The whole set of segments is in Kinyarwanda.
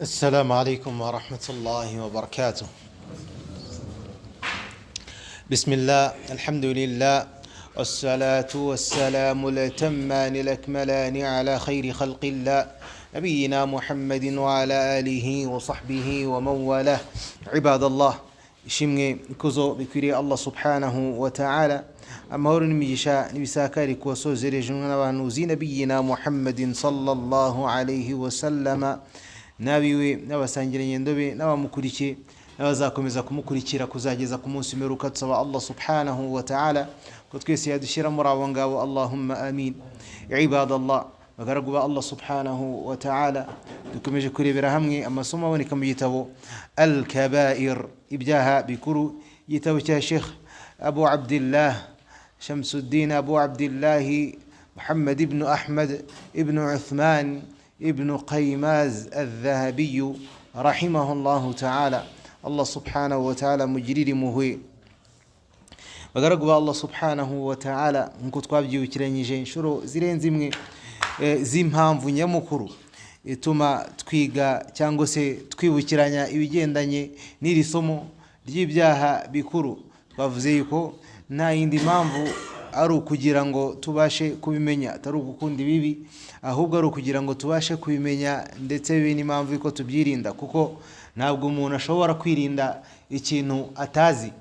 السلام عليكم ورحمة الله وبركاته. بسم الله، الحمد لله، والصلاة والسلام الأتمان الأكملان على خير خلق الله نبينا محمد وعلى آله وصحبه ومن والاه. عباد الله، ishimwe ikuzo bikwiriye Allah subhanahu wa ta'ala, amahoro n'imigisha n'ibisakari kuwasozereje n'abahanuzi nabiyina Muhammadin sallallahu alayhi wa sallama, nabiwe n'abasangira ngendo be n'abamukurikiye n'abazakomeza kumukurikira kuzageza ku munsi w'imperuka. Tusaba Allah subhanahu wa ta'ala ko twese yadushyira muri abo ngabo, Allahumma amin. Ibadallah, bagaragu ba Allah subhanahu wa ta'ala, dukomeje kurebera hamwe amasomo aboneka mu gitabo Al-Kabair, ibyaha bikuru, igitabo cya Sheikh Abu Abdillah Shamsuddin Abu Abdillah Muhammad ibn Ahmad ibn Uthman ibn Qaymaz al-Dhahabi rahimahullahu ta'ala. Allah subhanahu wa ta'ala mugirire impuhwe. Bagaragu ba Allah subhanahu wa ta'ala, nkuko twabyibukiranyije inshuro zirenze imwe z'impamvu nyamukuru ituma twiga cyangwa se twibukiranya ibigendanye n'iri somo ry'ibyaha bikuru. Twavuze yuko nta yindi mpamvu ari ukugira ngo tubashe kubimenya, atari ugukunda ibibi, ahubwo ari ukugira ngo tubashe kubimenya ndetse bibe n'impamvu yuko tubyirinda, kuko ntabwo umuntu ashobora kwirinda ikintu atazi.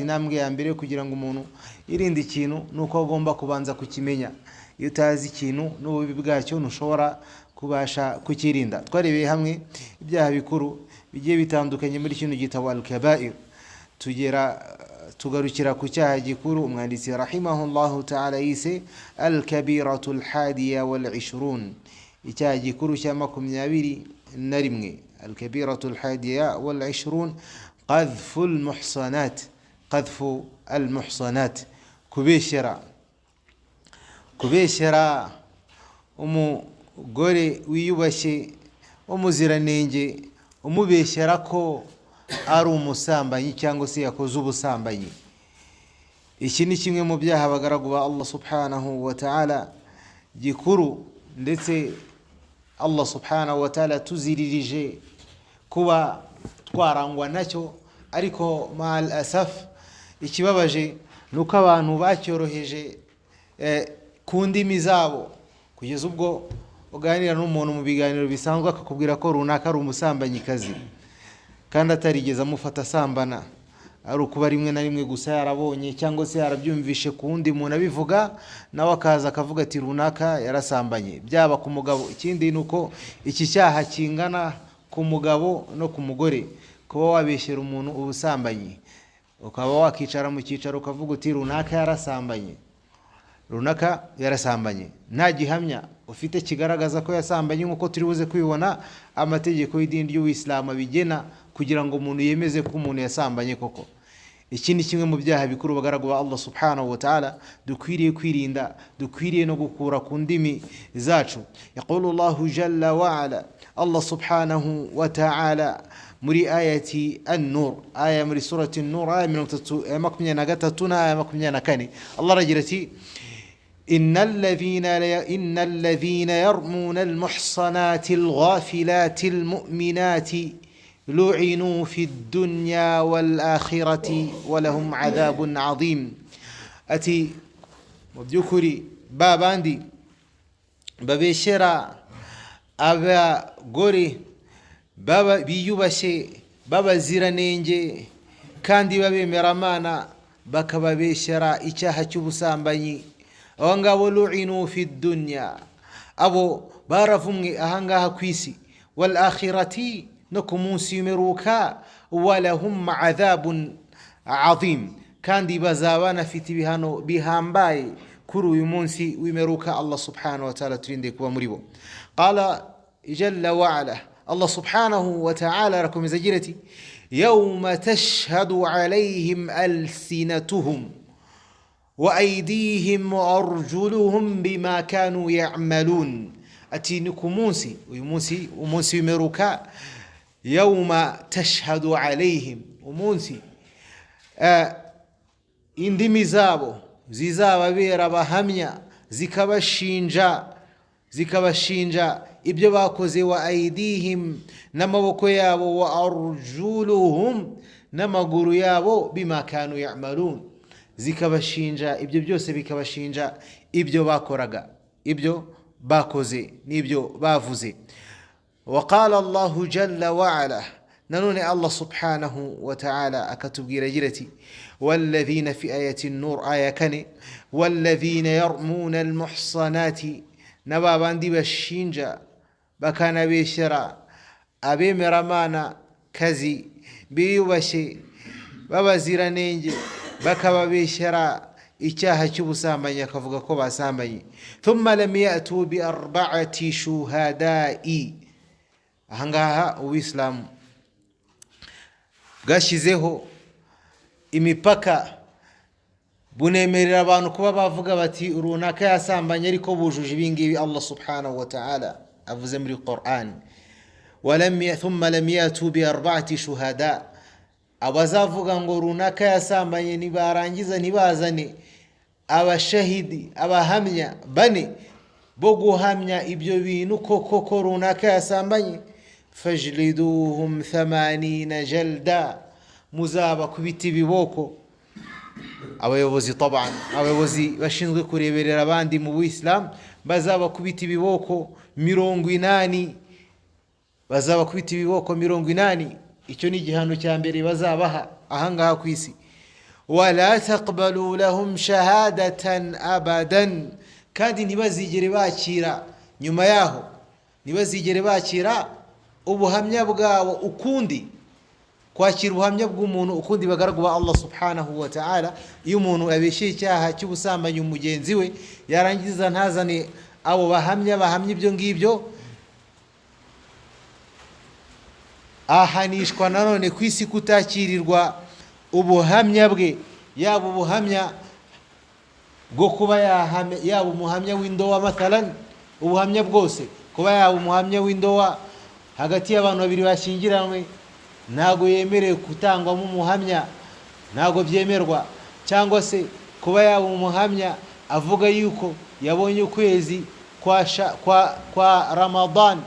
Intambwe ya mbere kugira ngo umuntu yirinde ikintu nuko agomba kubanza kukimenya. Iyo utazi ikintu n'ububi bwacyo ntushobora kubasha kukirinda. Twarebeye hamwe ibyaha bikuru bigiye bitandukanye muri kino gitabo Al-Kabair, tugarukira ku cyaha gikuru umwanditsi rahimahullahu ta'ala yise Al-Kabiratul Hadiya wal 20, icyaha gikuru cya 21. Al-Kabiratul Hadiya wal 20, qadhful muhsanat, kubeshyera umugore wiyubashye w'umuziranenge, umubeshyera ko ari umusambanyi cyangwa se yakoze ubusambanyi. Iki ni kimwe mu byaha bagaragu ba Allah subhanahu wa ta'ala gikuru, ndetse Allah subhanahu wa ta'ala tuziririje kuba twarangwa nacyo. Ariko mal asaf, ikibabaje nuko abantu bacyoroheje ku ndimi zabo, kugeza ubwo uganira n'umuntu mu biganiro bisanzwe akakubwira ko runaka ari umusambanyi-kazi kandi atarigeze amufata asambana, ari ukuba rimwe na rimwe gusa yarabonye cyangwa se yarabyumvishe ku wundi muntu abivuga, nawe akaza akavuga ati runaka yarasambanye, byaba ku mugabo. Ikindi nuko iki cyaha kingana ku mugabo no ku mugore. Kuba wabeshyera umuntu ubusambanyi, ukaba wakicara mu cyicaro ukavuga uti runaka yarasambanye, nta gihamya ufite kigaragaza ko yasambanye, nk'uko turi buze kubibona amategeko y'idini ry'Ubuislamu bigena kugira ngo umuntu yemeze ko umuntu yasambanye koko. Iki ni kimwe mu byaha bikuru bagaragu ba Allah subhanahu wa ta'ala dukwiriye kwirinda, dukwiriye no gukura ku ndimi zacu. Yaqulu Allahu jalla wa ala, Allah subhanahu wa ta'ala muri ayati An-Nur, aya muri surati An-Nur, aya 23 na aya 24, Allah aragira ati innal ladhina yarmuna al-muhsanati al-ghafilati al-mu'minati lu'inu fi ad-dunya wal-akhirati wa lahum 'adhabun 'adhim. Ati mu byukuri babandi babeshyera abagore biyubashye babaziranenge kandi babemera Imana, bakababeshyera icyaha cy'ubusambanyi, abo ngabo lu'inu fi dunya, abo baravumwe ahangaha ku isi, wal akhirati, no ku munsi w'imperuka, wa lahum 'adhabun 'adhim, kandi bazaba banafite ibihano bihambaye kuri uyu munsi w'imperuka. Allah subhanahu wa ta'ala turinde kuba muri bo. Qala jalla wa ala, Allah subhanahu wa ta'ala arakomeza agira ati yawma tashhadu alayhim alsinatuhum wa aydihim wa arjuluhum bima kanu ya'malun. Ati ni ku munsi, umunsi w'imperuka, yawma tashhadu alayhim, umunsi indimi zabo zizababera abahamya, zikabashinja ibyo bakoze, wa aidihim n'amaboko yabo, wa arjuluhum n'amaguru yabo, bima kanu ya'malun, zikabashinja ibyo byose, bikabashinja ibyo bakoraga, ibyo bakoze n'ibyo bavuze. وقال الله جل وعلا ننوني الله سبحانه وتعالى أكتبقي رجلتي والذين في آية النور آية كني والذين يرمون المحصنات نبابان دي بشينجا بكان بيشرا أبي مرمانا كزي بيوبشي بابا زيرانينج بكا بيشرا icyaha cy'ubusambanyi akavuga ko basambanyi. thumma lam ya'tu bi arba'ati shuhada'i. Ahangaha uw'islamu bwashyizeho imipaka, bunemerera abantu kuba bavuga bati runaka yasambanye ariko bujuje ibingibi Allah subhanahu wa ta'ala avuze muri Qur'an. thumma lam ya'tu bi arba'ati shuhada, abazavuga ngo runaka yasambanye nibarangiza ntibazane abashahidi, abahamya bane bo guhamya ibyo bintu koko runaka yasambanye, fajliduhum 80 jalda, muzaba kubita ibiboko. Abayobozi taban, abayobozi bashinzwe kureberera abandi mu Islam bazaba kubita ibiboko 80, bazaba kubita ibiboko 80. Icyo ni igihano cya mbere bazabaha ahangaha ku isi. wala taqbalu lahum shahadatan abadan, kandi ntibazigere bakira nyuma yaho, ntibazigere bakira ubuhamya bwabo ukundi, kwakira ubuhamya bw'umuntu ukundi bagaragu ba Allah subhanahu wa ta'ala. Iyo umuntu abeshye icyaha cy'ubusambanyi umugenzi we, yarangiza ntazane abo bahamya ibyo ngibyo, ahanishwa nanone ku isi kutakirirwa ubuhamya bwe, yaba ubuhamya bwo kuba yaba umuhamya w'indowa mathalan, ubuhamya bwose, kuba yaba umuhamya w'indowa hagati y'abantu babiri bashyingiranywe, ntago yemerewe kutangwamo umuhamya, ntago byemerwa. Cyangwa se kuba yaba umuhamya avuga yuko yabonye ukwezi kwa Ramadan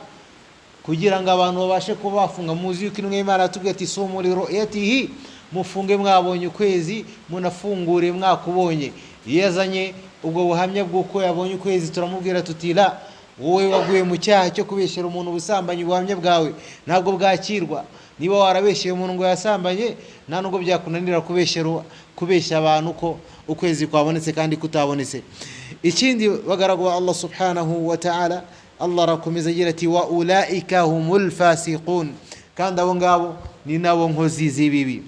kugira ngo abantu babashe kuba bafunga. Muzi yuko intumwa y'Imana yatubwiye ati sumu li ru'yatihi, mufunge mwabonye ukwezi, munafungure mwakubonye. Yazanye ubwo buhamya bw'uko yabonye ukwezi, turamubwira tuti la, wowe waguye mu cyaha cyo kubeshyera umuntu ubusambanyi, ubuhamya bwawe ntabwo bwakirwa. Niba warabeshyeye umuntu ngo yasambanye, nta nubwo byakunanira kubeshya abantu ko ukwezi kwabonetse kandi kutabonetse. Ikindi bagaragu Allah subhanahu wa ta'ala, Allah arakomeza agira ati wa ulaika humul fasiqun, kandi abo ngabo ni nabo nkozi z'ibibi,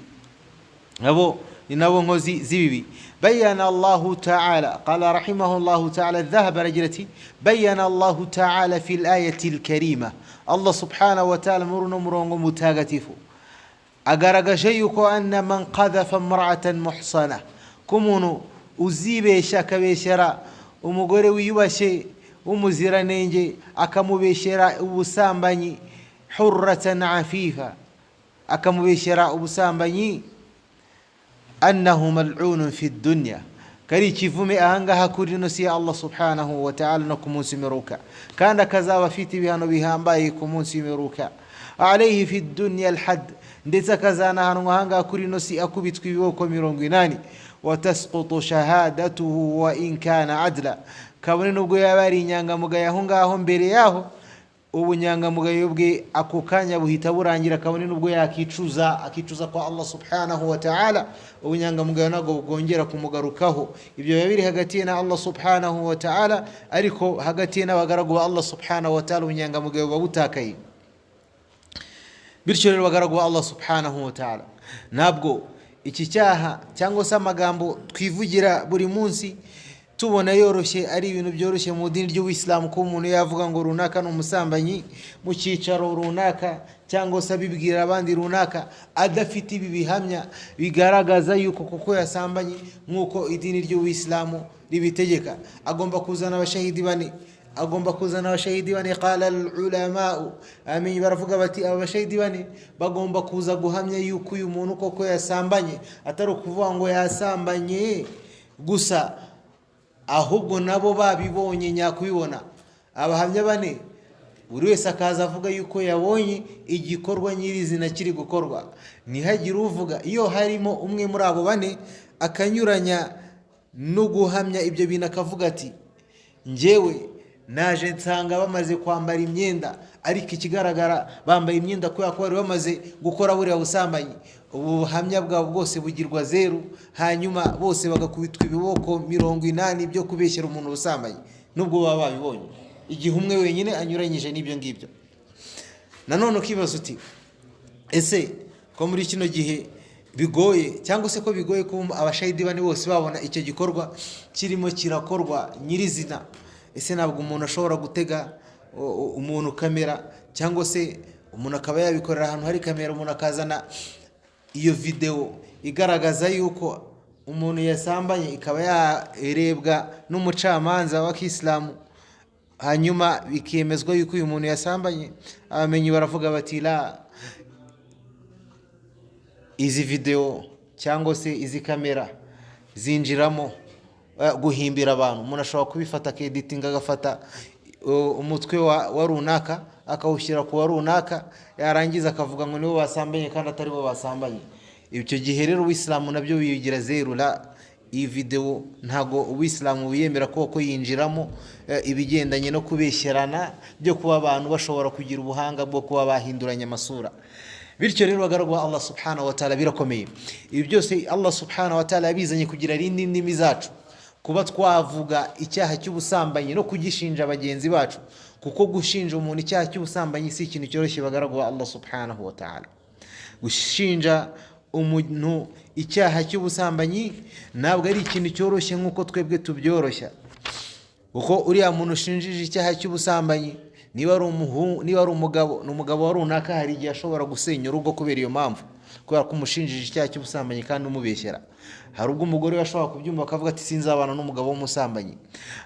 abo ni nabo nkozi z'ibibi. بين الله تعالى قال رحمه الله تعالى الذهب رجلتي بين الله تعالى في الآية الكريمة الله سبحانه وتعالى مرونغ متاغتفو أغرق شيء أن من قذف امرأة محصنة كمونو uzibesha akabeshera umugore wiyubashye w'umuziranenge, akamubeshera ubusambanyi, hurratan afifa, akamubeshera ubusambanyi, annahu mal'unun fi dunya, kari kivume ahangaha kuri no si Allah subhanahu wa ta'ala no ku munsi w'imperuka, kandi akazaba afite ibihano bihambaye ku munsi w'imperuka. alayhi fi dunya alhad, ndetse akazanahanwa ahangaha kuri no si akubitwa ibiboko 80. watasqutu shahadatuhu wa in kana adla, kabone nubwo yaba ari inyangamugayo aho ngaho mbere yaho, ubunyangamugayo bwe ako kanya buhita burangira, kabone nubwo akicuza kwa Allah subhanahu wa ta'ala, ubunyangamugayo ntabwo bwongera kumugarukaho. Ibyo biba biri hagati ye na Allah subhanahu wa ta'ala, ariko hagati ye n'abagaragu ba Allah subhanahu wa ta'ala ubunyangamugayo buba butakaye. Bityo rero bagaragu ba Allah subhanahu wa ta'ala, ntabwo iki cyaha cyangwa se amagambo twivugira buri munsi tubona yoroshye ari ibintu byoroshye mu dini ry'Ubuislamu, ko umuntu yavuga ngo runaka n'umusambanyi mu cyicaro runaka, cyangwa se abibwira abandi runaka adafite ibi bihamya bigaragaza yuko koko yasambanye nk'uko idini ry'Ubuislamu ribitegeka. Agomba kuzana abashahidi bane, qala al-ulama, amin, baravuga bati abashahidi bane bagomba kuza guhamya yuko uyu muntu koko yasambanye, atari ukuvuga ngo yasambanye gusa, ahubwo nabo babibonye nyakubibona. Abahamya bane buri wese akaza avuga yuko yabonye igikorwa nyirizina kiri gukorwa. Ntihagire uvuga, iyo harimo umwe muri abo bane akanyuranya no guhamya ibyo bintu akavuga ati njyewe naje nsanga bamaze kwambara imyenda, ariko ikigaragara bambaye imyenda kubera ko bari bamaze gukora buriya busambanyi, ubuhamya bwabo bwose bugirwa zeru, hanyuma bose bagakubitwa ibiboko 80 byo kubeshyera umuntu ubusambanyi nubwo baba babibonye, igihe umwe wenyine anyuranyije n'ibyo ngibyo. Nanone ukibaza uti ese ko muri kino gihe bigoye, cyangwa se ko bigoye ko abashahidi bane bose babona icyo gikorwa kirimo kirakorwa nyirizina, ese ntabwo umuntu ashobora gutega umuntu kamera, cyangwa se umuntu akaba yabikorera ahantu hari kamera, umuntu akazana iyo video igaragaza yuko umuntu yasambanye, ikaba yarebwa n'umucamanza wa Kiislamu, hanyuma bikemezwa yuko uyu muntu yasambanye. Abamenyi baravuga bati la, izi video cyangwa se izi kamera zinjiramo guhimbira abantu. Umuntu ashobora kubifata editing, agafata umutwe wa runaka akawushyira ku wa runaka, yarangiza akavuga ngo nibo basambanye kandi atari bo basambanye. Icyo gihe rero Uislamu nabyo biyigira zeru. La, iyi video ntago Uislamu wiyemera ko yinjiramo ibigendanye no kubeshyerana byo kuba abantu bashobora kugira ubuhanga bwo kuba bahinduranya amasura. Bityo rero bagaragwa Allah subhanahu wa ta'ala birakomeye. Ibi byose Allah subhanahu wa ta'ala yabizanye kugira rindi ndimi zacu, kuba twavuga icyaha cy'ubusambanyi no kugishinja bagenzi bacu, kuko gushinja umuntu icyaha cy'ubusambanyi si ikintu cyoroshye bagaragwa Allah subhanahu wa ta'ala. Gushinja umuntu icyaha cy'ubusambanyi ntabwo ari ikintu cyoroshye nkuko twebwe tubyoroshya, kuko uriya muntu ushinjije icyaha cy'ubusambanyi, niba ari umugabo, n'umugabo wa runaka, hari igihe ashobora gusenya urugo kubera iyo mpamvu, kubera ko umushinjije icyaha cy'ubusambanyi kandi umubeshyera. Hari ubwo umugore ashobora kubyumva akavuga ati sinzabana n'umugabo w'umusambanyi.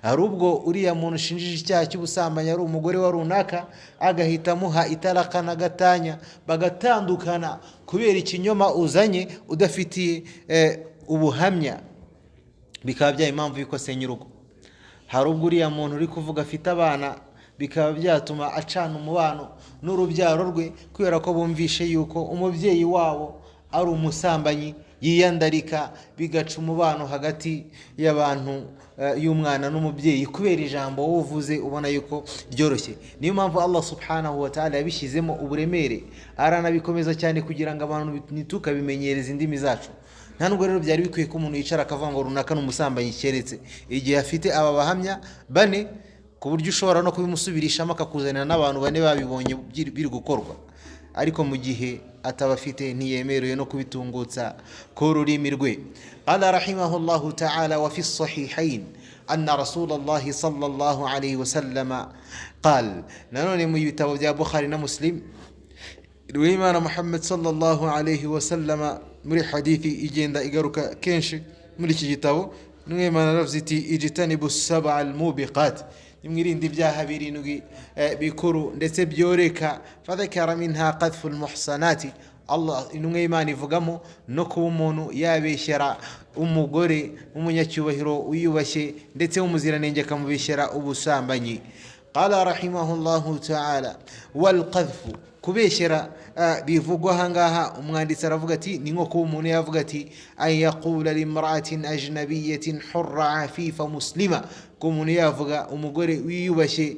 Hari ubwo uriya muntu ushinjije icyaha cy'ubusambanyi ari umugore wa runaka, agahita amuha itaraka na gatanya, bagatandukana kubera ikinyoma uzanye udafitiye ubuhamya, bikaba byaye impamvu yuko asenya urugo. Hari ubwo uriya muntu uri kuvuga afite abana, bikaba byatuma acana umubano n'urubyaro rwe, kubera ko bumvishe yuko umubyeyi wabo ari umusambanyi, yiyandarika, bigaca umubano hagati y'abantu, y'umwana n'umubyeyi, kubera ijambo uvuze ubona yuko ryoroshye. Niyo mpamvu Allah subhanahu wa ta'ala yabishyizemo uburemere, aranabikomeza cyane kugira ngo abantu ntitukabimenyereze indimi zacu. Nta nubwo rero byari bikwiye ko umuntu yicara akavuga ngo runaka n'umusambanyi, keretse igihe afite aba bahamya bane, ku buryo ushobora no kubimusubirishamo akakuzanira n'abantu bane babibonye biri gukorwa. Ariko mu gihe atabafite ntiyemerewe no kubitungutsa ku rurimi rwe. Qala rahimahullahu ta'ala wa fi sahihayn anna Rasulullah sallallahu alayhi wa sallam qala, nanone mu bitabo bya Bukhari na Muslim, Imana Muhammad sallallahu alayhi wa sallam muri hadithi igenda igaruka kenshi muri iki gitabo, Imana aravuze iti ijtanibu sab'a al-mubiqat, nimwirinde ibyaha birindwi bikuru ndetse byoreka. Fadhakara minha qadhfu al-muhsanati, Allah intumwa y'Imana ivugamo no kuba umuntu yabeshyera umugore w'umunyacyubahiro wiyubashye ndetse w'umuziranenge akamubeshyera ubusambanyi. Qala rahimahullahu ta'ala wal qadhfu, kubeshyera bivugwa ahangaha umwanditsi aravuga ati ni nko kuba umuntu yavuga ati ay yaqula limra'atin ajnabiyyatin hurra afifa muslima, ko umuntu yavuga umugore wiyubashye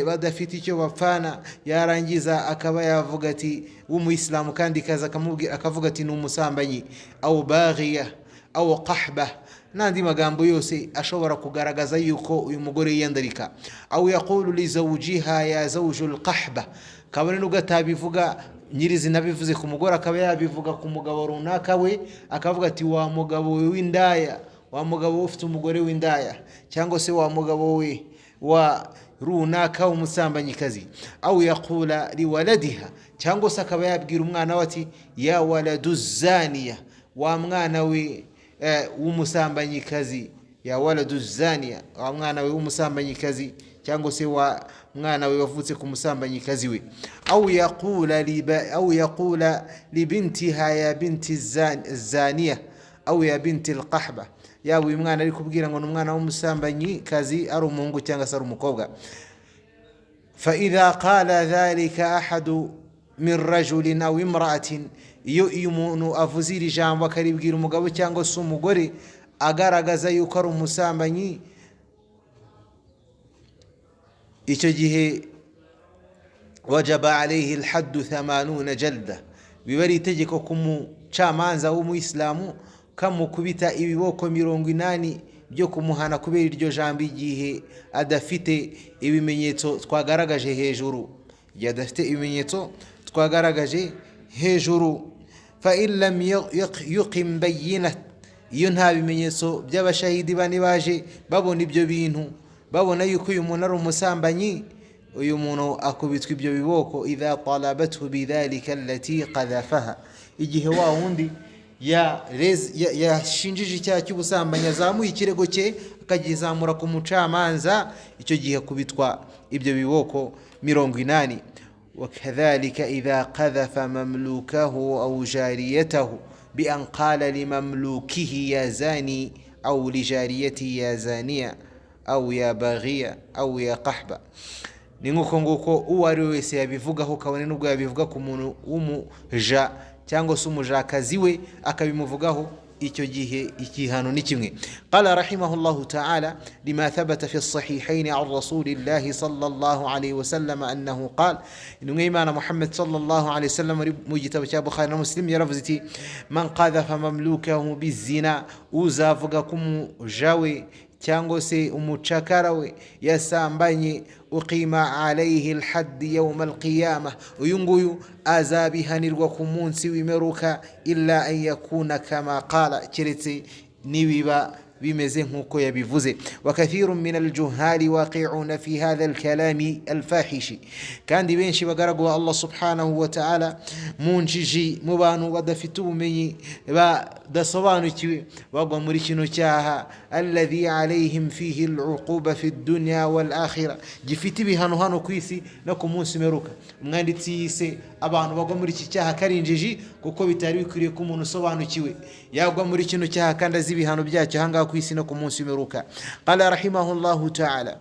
badafite icyo bapfana, yarangiza akaba yavuga ati w'umuyisilamu kandi kaza akamubwira akavuga ati ni umusambanyi, au baghiya au qahba, n'andi magambo yose ashobora kugaragaza yuko uyu mugore yiyandarika. Au yaqulu li zawjiha ya zawjul qahba, kabone nubwo atabivuga nyirizina bivuze ku mugore, akaba yabivuga ku mugabo runaka we, akavuga ati wa mugabo we w'indaya, wa mugabo ufite umugore w'indaya, cyangwa se wa mugabo we wa runaka w'umusambanyikazi. Au yaqula liwaladiha, cyangwa se akaba yabwira umwana we ati ya waladu zaniya, wa mwana we w'umusambanyikazi, ya waladu zaniya, wa mwana we w'umusambanyikazi, cyangwa se wa mwana we wavutse ku musambanyikazi we. Au yaqula li bintiha ya binti zaniya au ya binti al-qahba, yaba uyu mwana ari kubwira ngo n'umwana w'umusambanyikazi ari umuhungu cyangwa se ari umukobwa. فإذا قال ذلك أحد من رجل أو امرأة يؤمن أفزير جام وكريب غير مغabo cyangwa se umugore agaragaza yuko ari umusambanyi, icyo gihe wajaba alayhi alhadd 80 jalda, bibari itegeko ku mucamanza w'umuislamu kamukubita ibiboko 80 byo kumuhana kubera iryo jambo igihe adafite ibimenyetso twagaragaje hejuru, yadafite ibimenyetso twagaragaje hejuru. Fa illam yuqim bayyinat, iyo nta bimenyetso by'abashahidi bane baje babona ibyo bintu, babona yuko uyu muntu ari umusambanyi, uyu muntu akubitwa ibyo biboko. Idha talabathu bidhalika allati qadhafaha, igihe wa wundi yashinjije icyaha cy'ubusambanyi azamuye ikirego cye akagizamura ku mucamanza, icyo gihe kubitwa ibyo biboko 80. وكذلك إذا قذف مملوكه أو جاريته بأن قال لمملوكه يا زاني أو لجاريته يا زانية أو يا باغية أو يا قحبة. ni nguko uwo ari wese yabivugaho, kabone nubwo yabivuga ku muntu w'umuja cyangwa se umujakazi we akabimuvugaho, icyo gihe ikihano ni kimwe. Qala rahimahullahu ta'ala lima thabata fi as-sahihayn 'an rasulillahi sallallahu alayhi wa sallam annahu qala, intumwa y'Imana Muhammad sallallahu alayhi wa sallam mu gitabo cya Bukhari na Muslim yaravuze iti man qadhafa mamlukahu bizina, uzavuga ku mujawe cyangwa se umucakara we yasambanye, uqima alayhi alhadd yawm alqiyamah, uyu nguyu azabihanirwa ku munsi w'imperuka, illa an yakuna kama qala, keretse nibiba bimeze nkuko yabivuze. Wa kathirun min aljuhali waqi'una fi hadha alkalami alfahishi, kandi benshi bagaragwa Allah subhanahu wa ta'ala munjiji mu bantu badafite ubumenyi badasobanukiwe bagwa muri kino cyaha, alladhi alayhim fihi al'uquba fi ad-dunya wal akhirah, gifite ibihano hano kwisi no ku munsi meruka. Umwanditsi yise abantu bagwa muri iki cyaha karinjiji kuko bitari bikwiriye ko umuntu usobanukiwe yagwa muri kino cyaha kandi azi ibihano byacyo hanga kwisi no ku munsi meruka. Qala rahimahullahu ta'ala,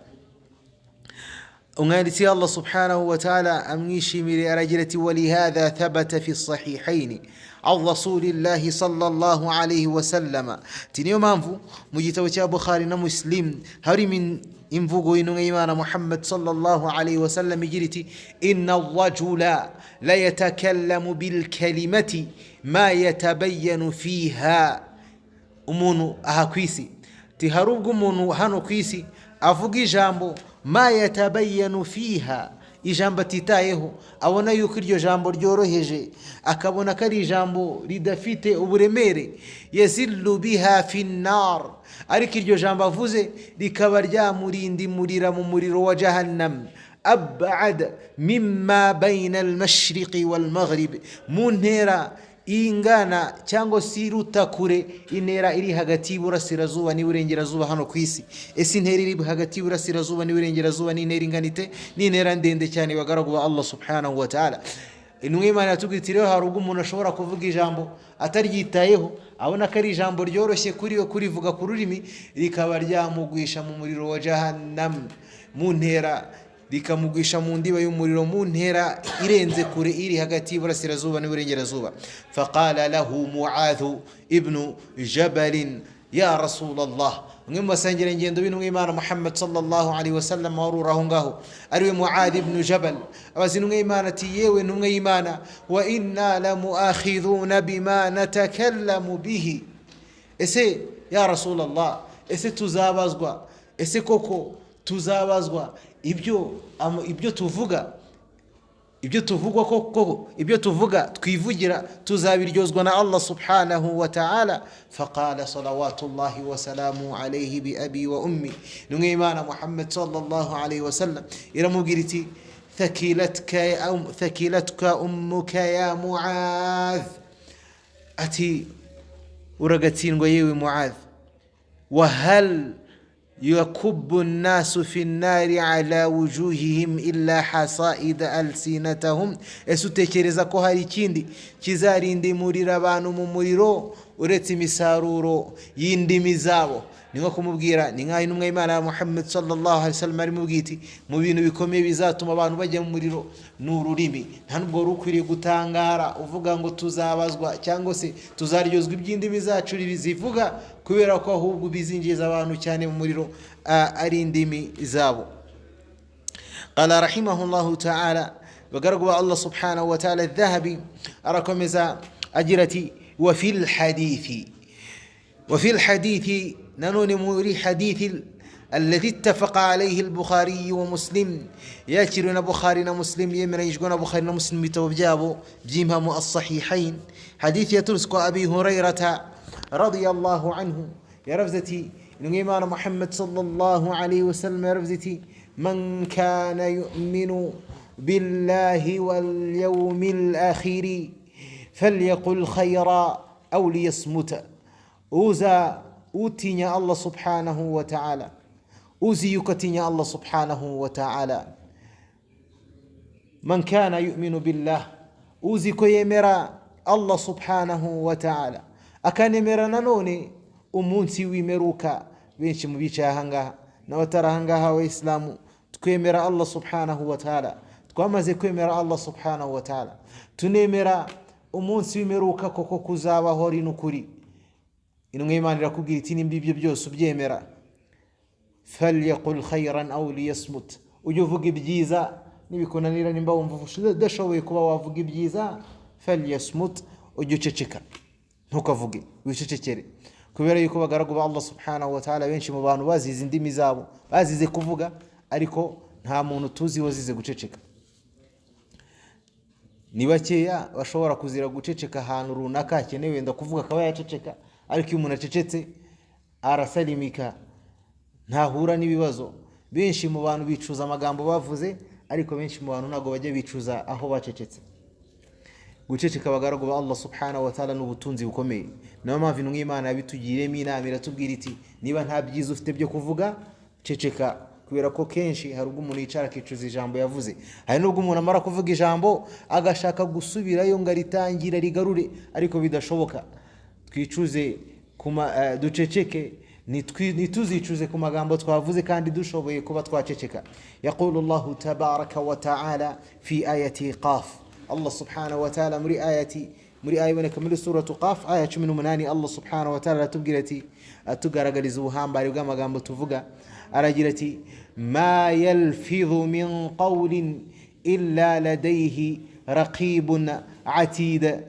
umwanditsi Allah subhanahu wa ta'ala amwishimire aragira ati walihadha thabata fi sahihayn an rasulillahi sallallahu alayhi wa sallam, tiniyo mpamvu mu gitabo cya Bukhari na Muslim hari imvugo y'intumwa y'Imana Muhammad sallallahu alayhi wa sallam igira iti inna ar-rajula la yatakallamu bil kalimati ma yatabayyanu fiha, umuntu aha kwisi hari ubwo umuntu hano kwisi avuga ijambo ma yatabayyanu fiha, ijambo atitayeho, abona yuko iryo jambo ryoroheje, akabona ko ari ijambo ridafite uburemere, yazillu biha fi an-nar, ariko iryo jambo avuze rikaba ryamurindimurira mu muriro wa jahannam, ab'ad mimma bayna al-mashriqi wal-maghrib, mu ntera ingana cyangwa si rutakure intera iri hagati y'Iburasirazuba n'Iburengerazuba hano kwisi. Ese intera iri hagati y'Iburasirazuba n'Iburengerazuba ni intera inganite, ni intera ndende cyane bagaragwa Allah subhanahu wa ta'ala. Intumwa y'Imana yatubwira iti rero hari ubwo umuntu ashobora kuvuga ijambo ataryitayeho, abona ko ari ijambo ryoroshye kuri yo kurivuga ku rurimi, rikaba ryamugwisha mu muriro wa jahannam, mu ntera rikamugwisha mu ndiba y'umuriro, mu ntera irenze kure iri hagati y'Iburasirazuba n'Iburengerazuba. Faqala lahu Mu'adh ibn Jabal ya Rasulallah, umwe mu basangera ingendo b'intumwa y'Imana Muhammad sallallahu alaihi wasallam warura aho ngaho ariwe Mu'adh ibn Jabal, abaza intumwa y'Imana ati yewe ntumwa y'Imana, wa inna la mu'akhidhuna bima natakallamu bihi, ese ya Rasulallah, ese tuzabazwa, ese koko tuzabazwa ibyo tuvuga, ibyo tuvuga twivugira tuzabiryozwa na Allah subhanahu wa ta'ala. Faqala salawatullahi wa salamu alayhi bi abi wa ummi, nunga Imana Muhammad sallallahu alayhi wa sallam iramubwira iti thakilatka ummuka ya Mu'adh, ati uragatsindwa yewe Mu'adh, wa hal يكب الناس في النار على وجوههم إلا حصائد ألسنتهم, ese utekereza ko hari ikindi kizarindimurira abantu mu muriro uretse imisaruro y'indimi zabo. Ni nko kumubwira, ni nkaho intumwa y'Imana Muhammad sallallahu alaihi wasallam ari mubwiti mu bintu bikomeye bizatuma abantu bajya mu muriro n'ururimi. Nta nubwo rukwiriye gutangara uvuga ngo tuzabazwa cyangwa se tuzaryozwa iby'indimi zacu bizivuga, kubera ko ahubwo bizinjiza abantu cyane mu muriro ari indimi zabo. Qala rahimahullahu ta'ala, bagaragu ba Allah subhanahu wa ta'ala Adh-Dhahabi arakomeza agira ati wa fil hadithi nanone muri hadithi الذي اتفق عليه البخاري ومسلم ياكرنا بخاري ومسلم يمريجنا بخاري ومسلم بتوبجابو بجيمهم الصحيحين حديث يترسك أبي هريرة رضي الله عنه يا رفزتي إيمان محمد صلى الله عليه وسلم يا رفزتي من كان يؤمن بالله واليوم الآخر فليقل خيرا أو ليصمت. أوتيني الله سبحانه وتعالى أوزيكتني الله سبحانه وتعالى من كان يؤمن بالله أوزيك يمرى الله سبحانه وتعالى أكان يمرى نانوني أمونسي ويمروكا بينش مبيشا هنغا نوتر هنغا وإسلام تكيمرى الله سبحانه وتعالى تكوامزي كيمرى الله سبحانه وتعالى تنمرى أمونسي ويمروكا كوكو كوزاوا هوري نكوري إنو إيمان راكوغي تيني بيبيو بيوسو بيمرى فليقل خيرا أو ليصمت. ujuvuga ibyiza nibikunanira nimba wumva udashoboye kuba wavuga ibyiza falyasmut, ujuceceka ntukavuge wicecekere, kubera yuko bagaragu ba Allah subhanahu wa ta'ala benshi mu bantu bazize indimi zabo bazize kuvuga, ariko nta muntu tuzi wazize guceceka. Ni bakeya bashobora kuzira guceceka ahantu runaka akenewe wenda kuvuga akaba yaceceka, ariko iyo umuntu acecetse arasalimika, ntahura n'ibibazo. Benshi mu bantu bicuza amagambo bavuze, ariko benshi mu bantu ntago bajya bicuza aho bacecetse. Guceceka bagaragu ba Allah subhanahu wa ta'ala n'ubutunzi bukomeye. Nayo mpamvu intumwa y'Imana yabitugiriyemo inama iratubwira iti niba nta byiza ufite byo kuvuga ceceka, kubera ko kenshi hari ubwo umuntu yicara akicuza ijambo yavuze, hari n'ubwo umuntu amara kuvuga ijambo agashaka gusubirayo ngo aritangira rigarure, ariko bidashoboka. Twicuze duceceke, nituzicuze ku magambo twavuze kandi dushoboye kuba twaceceka. Yaqulu Allahu tabaraka wa ta'ala fi ayati Qaf, Allah subhanahu wa ta'ala muri aya iboneka muri suratu Qaf aya 18, Allah subhanahu wa ta'ala atubwira ati, atugaragariza ubuhambari bw'amagambo tuvuga, aragira ati ma yalfidhu min qawlin illa ladayhi raqibun atid.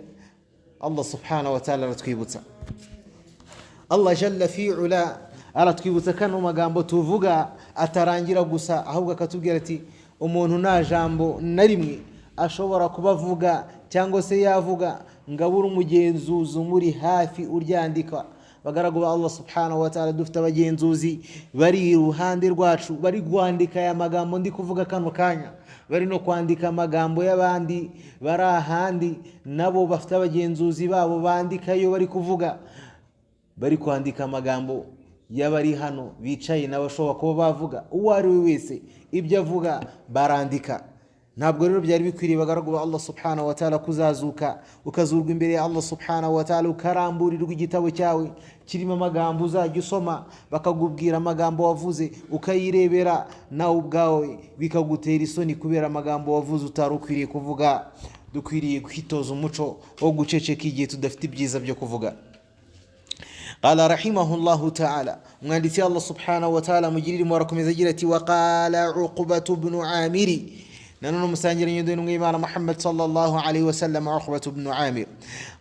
Allah subhanahu wa ta'ala aratwibutsa, Allah jalla fi'ula aratwibutsa kano magambo tuvuga atarangira gusa, ahubwo akatubwira ati umuntu nta jambo na rimwe ashobora kubavuga cyangwa se yavuga ngabura umugenzuzi muri hafi uryandika. Bagaragu ba Allah subhanahu wa ta'ala dufite abagenzuzi bari iruhande rwacu, bari kwandika aya magambo ndi kuvuga kano kanya, bari no kwandika amagambo y'abandi bari ahandi, nabo bafite abagenzuzi babo bandikayo bari kuvuga, bari kwandika amagambo y'abari hano bicaye n'abashobora kuba bavuga. Uwo ari we wese ibyo avuga barandika. Ntabwo rero byari bikwiriye bagaragu ba Allah subhanahu wa ta'ala kuzazuka ukazurwa imbere ya Allah subhanahu wa ta'ala ukaramburirwa igitabo cyawe kirimo amagambo uzajya usoma, bakagubwira amagambo wavuze ukayirebera nawe ubwawe bikagutera isoni kubera amagambo wavuze utari ukwiriye kuvuga. Dukwiriye kwitoza umuco wo guceceka igihe tudafite ibyiza byo kuvuga. قال رحمه الله تعالى mwanditsi Allah subhanahu wa ta'ala mugirira murakomeza agira ati waqala Uqbatu ibn Amir, nanone musangira nyundo n'Imana Muhammad sallallahu alayhi wa sallam. Uqbatu ibn Amir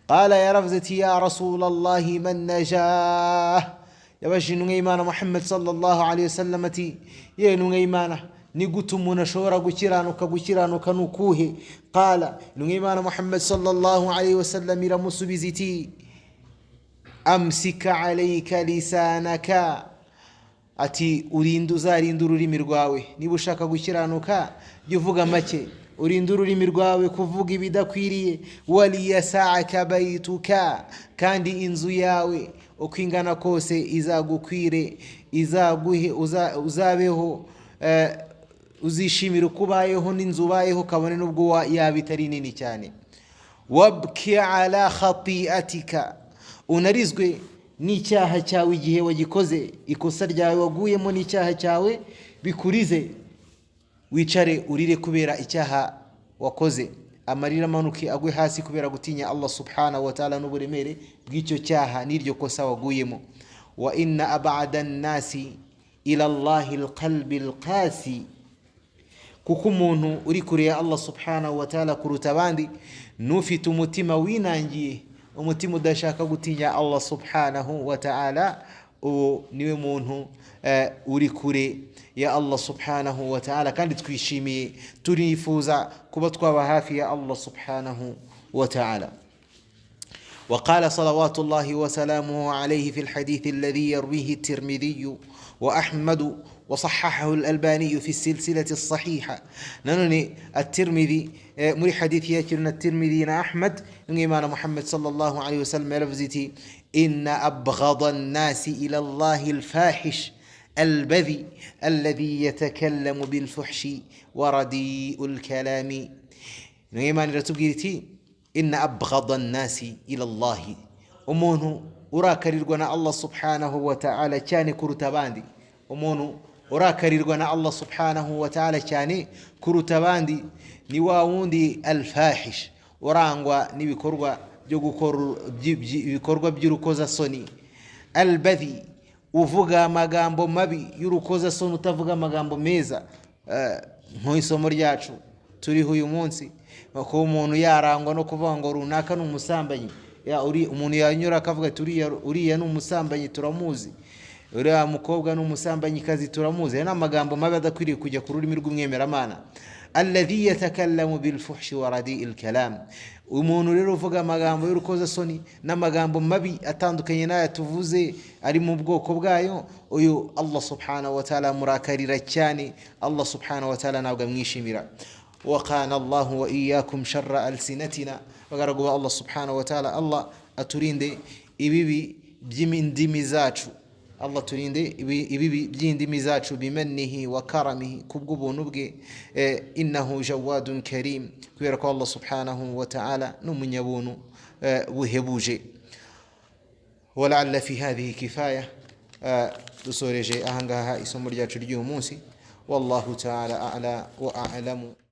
qala ya rafzati ya Rasulullah man najah, yabajije n'Imana Muhammad sallallahu alayhi wa sallam ati ye n'Imana ni gute umuntu ashobora gukiranuka nukuhe? Qala n'Imana Muhammad sallallahu alayhi wa sallam iramusubiza iti amsika alayka lisanaka, ati uzarinda ururimi rwawe. Niba ushaka gukiranuka jya uvuga make, urinda ururimi rwawe kuvuga ibidakwiriye. waliyasa'aka baytuka, kandi inzu yawe uko ingana kose izagukwire, izaguhe, uzabeho, uzishimira kubayeho n'inzu ubayeho kabone nubwo yaba itari nini cyane. wabki ala khati'atika, unarizwe n'icyaha cyawe igihe wagikoze, ikosa ryawe waguyemo n'icyaha cyawe bikurize, wicare urire kubera icyaha wakoze, amarira amanuke agwe hasi kubera gutinya Allah subhanahu wa ta'ala n'uburemere bw'icyo cyaha n'iryo kosa waguyemo. Wa inna ab'ada an-nasi ila Allahi al-qalbi al-qasi, kuko umuntu uri kure ya Allah subhanahu wa ta'ala kuruta abandi n'ufite umutima winangiye, umutima udashaka gutinya Allah subhanahu wa ta'ala, uwo niwe muntu uri kure ya Allah subhanahu wa ta'ala, kandi twishimiye turifuza kuba twaba hafi ya Allah subhanahu wa ta'ala. وقال صلوات الله وسلامه عليه في الحديث الذي يرويه الترمذي وأحمد وصححه الألباني في السلسلة الصحيحة. ننني الترمذي مري حديث يكرنا الترمذي أحمد إمام محمد صلى الله عليه وسلم لفظتي إن أبغض الناس إلى الله الفاحش البذي الذي يتكلم بالفحش ورديء الكلام. إمام رتبجيتي إن أبغض الناس إلى الله، umuntu urakarirwa na Allah subhanahu wa ta'ala cyane kuruta abandi, umuntu urakarirwa na Allah subhanahu wa ta'ala cyane kuruta abandi ni wa wundi al-fahish, urangwa n'ibikorwa byo gukora ibikorwa by'urukoza soni, al-badhi uvuga amagambo mabi y'urukoza soni, utavuga amagambo meza. Nk'isomo ryacu turiho uyu munsi, ko umuntu yarangwa no kuvuga ngo runaka n'umusambanyi, umuntu yanyura akavuga uriya n'umusambanyi turamuzi, uriya mukobwa n'umusambanyi kazi turamuzi. N'amagambo mabi adakwiriye kujya ku rurimi rw'umwemeramana. Alladhi yatakallamu bil fuhshi wa radi'il kalam, umuntu rero uvuga amagambo y'urukoza soni n'amagambo mabi atandukanye n'aya tuvuze ari mu bwoko bwayo, uyu Allah subhanahu wa ta'ala murakarira cyane, Allah subhanahu wa ta'ala ntabwo amwishimira. وقانا الله وإياكم شر ألسنتنا، وقرقوا الله سبحانه وتعالى الله أترين ibibi by'indimi zacu, Allah turinde ibibi by'indimi zacu bimanihi wa karamihi, kubw'ubuntu bwe. Innahu jawadun karim, kubera ko Allah subhanahu wa ta'ala n'umunyabuntu buhebuje. ولعل في هذه كفاية، dusoreje ahangaha isomo ryacu ry'uyu munsi. والله تعالى أعلى وأعلم.